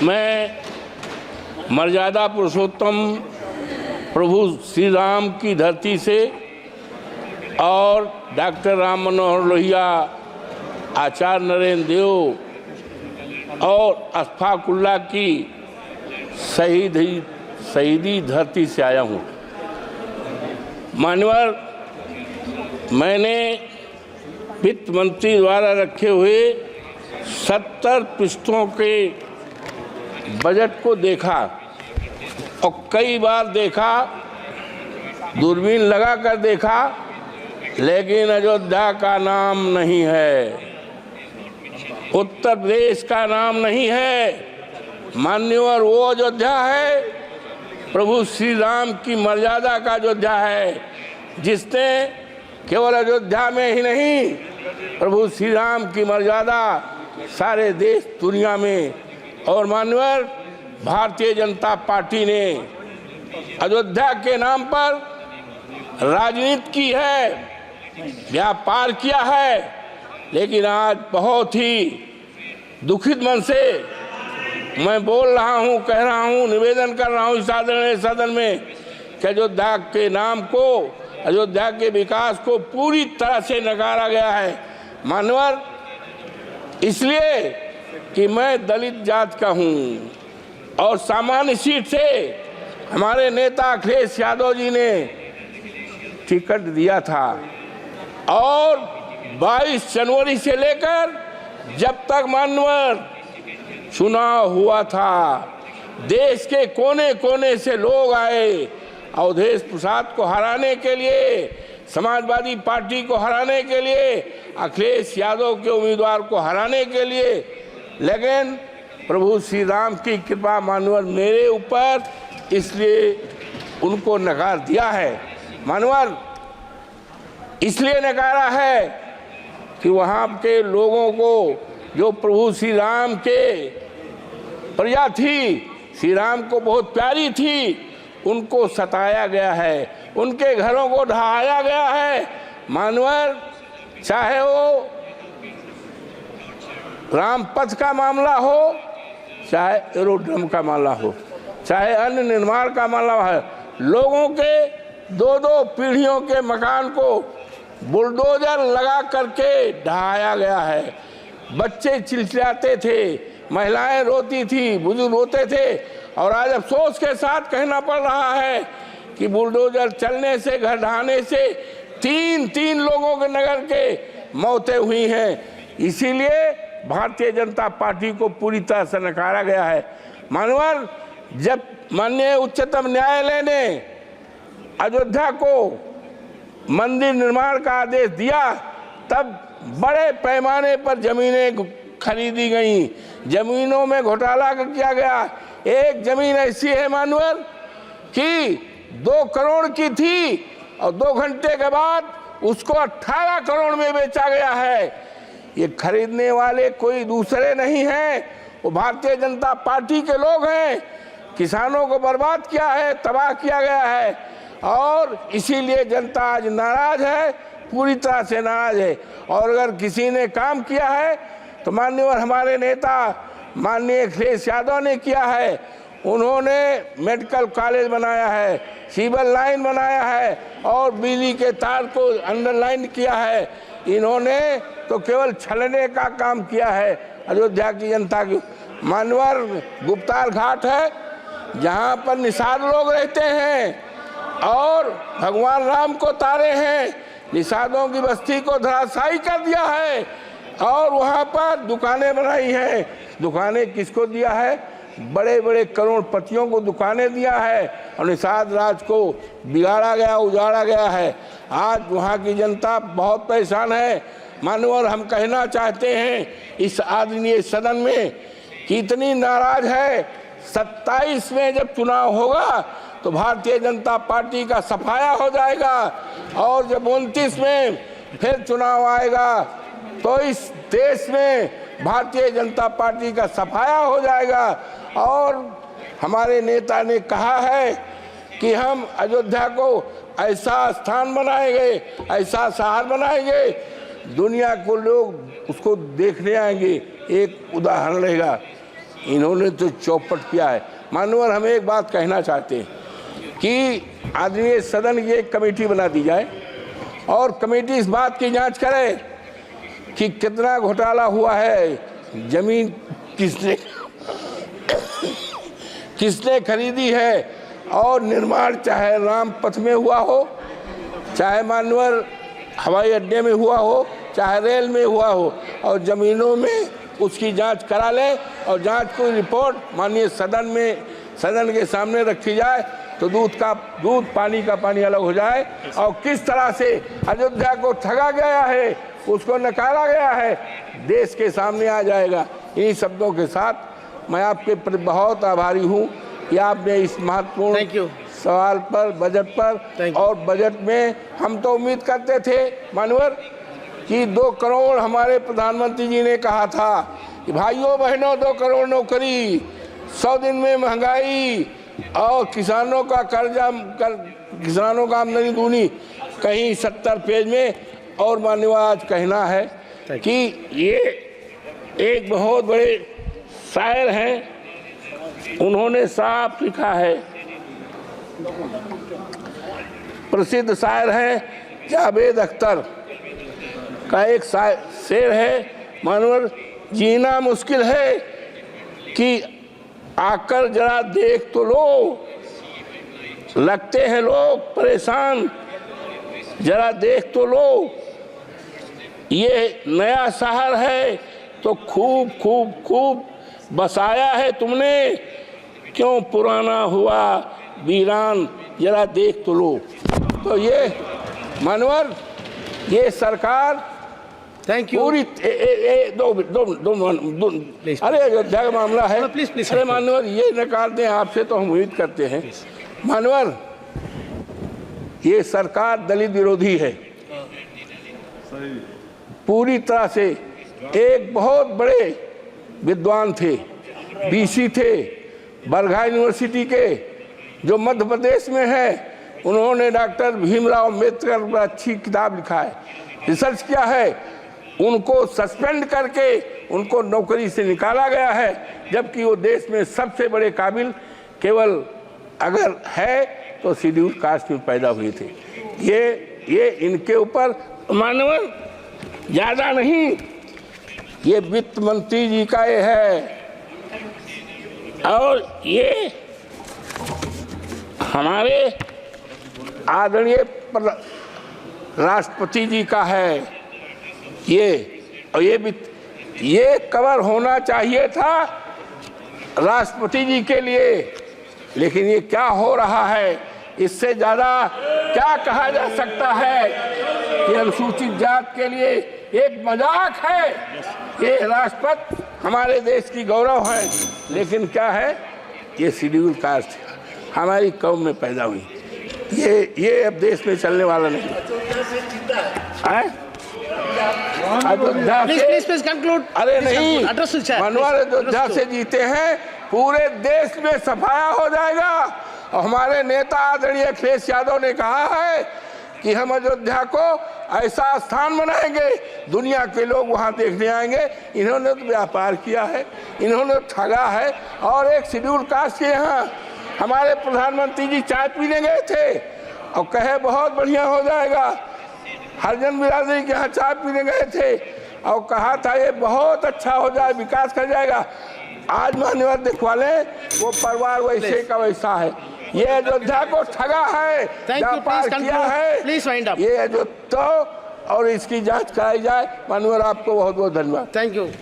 मैं मर्यादा पुरुषोत्तम प्रभु श्री राम की धरती से और डॉक्टर राम मनोहर लोहिया, आचार्य नरेंद्र देव और अशफाक उल्लाह की शहीदी धरती से आया हूँ। मान्यवर, मैंने वित्त मंत्री द्वारा रखे हुए 70 पृष्ठों के बजट को देखा और कई बार देखा, दूरबीन लगा कर देखा, लेकिन अयोध्या का नाम नहीं है, उत्तर प्रदेश का नाम नहीं है। मान्यवर, वो अयोध्या है प्रभु श्री राम की मर्यादा का अयोध्या है, जिसने केवल अयोध्या में ही नहीं, प्रभु श्री राम की मर्यादा सारे देश दुनिया में। और मान्यवर, भारतीय जनता पार्टी ने अयोध्या के नाम पर राजनीति की है, व्यापार किया है, लेकिन आज बहुत ही दुखित मन से मैं बोल रहा हूं, कह रहा हूं, निवेदन कर रहा हूं इस आदरणीय सदन में कि अयोध्या के नाम को, अयोध्या के विकास को पूरी तरह से नकारा गया है। मान्यवर, इसलिए कि मैं दलित जात का हूं और सामान्य सीट से हमारे नेता अखिलेश यादव जी ने टिकट दिया था और 22 जनवरी से लेकर जब तक मान्यवर चुनाव हुआ था, देश के कोने कोने से लोग आए अवधेश प्रसाद को हराने के लिए, समाजवादी पार्टी को हराने के लिए, अखिलेश यादव के उम्मीदवार को हराने के लिए। लेकिन प्रभु श्री राम की कृपा मान्यवर मेरे ऊपर, इसलिए उनको नकार दिया है। मान्यवर, इसलिए नकारा है कि वहाँ के लोगों को, जो प्रभु श्री राम के प्रजा थी, श्री राम को बहुत प्यारी थी, उनको सताया गया है, उनके घरों को ढहाया गया है। मान्यवर, चाहे वो रामपथ का मामला हो, चाहे एरोड्रम का मामला हो, चाहे अन्य निर्माण का मामला है, लोगों के 2-2 पीढ़ियों के मकान को बुलडोजर लगा करके ढहाया गया है। बच्चे चिल्लाते थे, महिलाएं रोती थी, बुजुर्ग रोते थे, और आज अफसोस के साथ कहना पड़ रहा है कि बुलडोजर चलने से, घर ढहाने से 3 लोगों के नगर के मौतें हुई हैं। इसीलिए भारतीय जनता पार्टी को पूरी तरह से नकारा गया है। मान्यवर, जब माननीय उच्चतम न्यायालय ने अयोध्या को मंदिर निर्माण का आदेश दिया, तब बड़े पैमाने पर जमीनें खरीदी गई, जमीनों में घोटाला किया गया। एक जमीन ऐसी है मान्यवर कि 2 करोड़ की थी और 2 घंटे के बाद उसको 18 करोड़ में बेचा गया है। ये खरीदने वाले कोई दूसरे नहीं हैं, वो भारतीय जनता पार्टी के लोग हैं। किसानों को बर्बाद किया है, तबाह किया गया है, और इसीलिए जनता आज नाराज है, पूरी तरह से नाराज है। और अगर किसी ने काम किया है तो माननीय हमारे नेता माननीय अखिलेश यादव ने किया है। उन्होंने मेडिकल कॉलेज बनाया है, सिविल लाइन बनाया है और बिजली के तार को अंडरलाइन किया है। इन्होंने तो केवल छलने का काम किया है अयोध्या की जनता की। मान्यवर, गुप्ताल घाट है जहाँ पर निषाद लोग रहते हैं और भगवान राम को तारे हैं, निषादों की बस्ती को धराशायी कर दिया है और वहाँ पर दुकानें बनाई हैं। दुकानें किसको दिया है? बड़े बड़े करोड़पतियों को दुकानें दिया है और निषाद राज को बिगाड़ा गया, उजाड़ा गया है। आज वहाँ की जनता बहुत परेशान है। मानवर, हम कहना चाहते हैं इस आदरणीय सदन में कि इतनी नाराज है, 27 में जब चुनाव होगा तो भारतीय जनता पार्टी का सफाया हो जाएगा और जब 29 में फिर चुनाव आएगा तो इस देश में भारतीय जनता पार्टी का सफाया हो जाएगा। और हमारे नेता ने कहा है कि हम अयोध्या को ऐसा स्थान बनाएंगे, ऐसा शहर बनाएंगे, दुनिया को लोग उसको देखने आएंगे। एक उदाहरण रहेगा, इन्होंने तो चौपट किया है। माननीय, हम एक बात कहना चाहते हैं कि आदरणीय सदन की एक कमेटी बना दी जाए और कमेटी इस बात की जांच करे कि कितना घोटाला हुआ है, जमीन किसने खरीदी है, और निर्माण चाहे रामपथ में हुआ हो, चाहे मानवर हवाई अड्डे में हुआ हो, चाहे रेल में हुआ हो, और ज़मीनों में उसकी जांच करा ले और जांच की रिपोर्ट माननीय सदन के सामने रखी जाए तो दूध पानी का पानी अलग हो जाए। और किस तरह से अयोध्या को ठगा गया है, उसको नकारा गया है, देश के सामने आ जाएगा। इन्हीं शब्दों के साथ मैं आपके प्रति बहुत आभारी हूँ कि आपने इस महत्वपूर्ण सवाल पर, बजट पर, और बजट में हम तो उम्मीद करते थे मानवर कि 2 करोड़ हमारे प्रधानमंत्री जी ने कहा था कि भाइयों बहनों 2 करोड़ नौकरी, 100 दिन में महंगाई और किसानों का कर्जा किसानों का आमदनी दूनी, कहीं 70 पेज में। और माननीय आज कहना है कि ये एक बहुत बड़े शायर हैं, उन्होंने साफ लिखा है, प्रसिद्ध शायर हैं जावेद अख्तर का एक शेर है, मानवर जीना मुश्किल है कि आकर जरा देख तो लो, लगते हैं लोग परेशान, जरा देख तो लो, ये नया शहर है तो खूब खूब खूब बसाया है तुमने, क्यों पुराना हुआ वीरान, जरा देख तो लो। तो ये मानवर, ये सरकार पूरी अरे अयोध्या का मामला है, अरे मानवर ये नकार दें आपसे तो हम उम्मीद करते हैं। मानवर, ये सरकार दलित विरोधी है पूरी तरह से। एक बहुत बड़े विद्वान थे, बीसी थे, बरघा यूनिवर्सिटी के, जो मध्य प्रदेश में है, उन्होंने डॉक्टर भीमराव अम्बेडकर पर अच्छी किताब लिखा है, रिसर्च किया है। उनको सस्पेंड करके उनको नौकरी से निकाला गया है, जबकि वो देश में सबसे बड़े काबिल केवल अगर है तो शेड्यूल कास्ट में पैदा हुए थे। ये इनके ऊपर मानवर ज़्यादा नहीं, ये वित्त मंत्री जी का ये है, और ये हमारे आदरणीय राष्ट्रपति जी का है। और ये कवर होना चाहिए था राष्ट्रपति जी के लिए, लेकिन ये क्या हो रहा है, इससे ज़्यादा क्या कहा जा सकता है कि अनुसूचित जात के लिए एक मजाक है। ये राष्ट्रपति हमारे देश की गौरव है, लेकिन क्या है, ये शेड्यूल कास्ट हमारी कौम में पैदा हुई, ये अब देश में चलने वाला नहीं है। अयोध्या से कंक्लूड। अरे नहीं मनोहर, अयोध्या से जीते हैं, पूरे देश में सफाया हो जाएगा। और हमारे नेता आदरणीय अखिलेश यादव ने कहा है कि हम अयोध्या को ऐसा स्थान बनाएंगे, दुनिया के लोग वहां देखने आएंगे। इन्होंने तो व्यापार किया है, इन्होंने ठगा है। और एक शेड्यूल कास्ट के यहाँ हमारे प्रधानमंत्री जी चाय पीने गए थे और कहे बहुत बढ़िया हो जाएगा। हरिजन बिरादरी के यहाँ चाय पीने गए थे और कहा था ये बहुत अच्छा हो जाए, विकास कर जाएगा। आज मान्यवर दिखवा लें, वो परिवार वैसे का वैसा है। ये अयोध्या को ठगा है, व्यापार किया है। ये अयोध्या और इसकी जांच कराई जाए। मान्यवर आपको बहुत बहुत धन्यवाद। Thank you.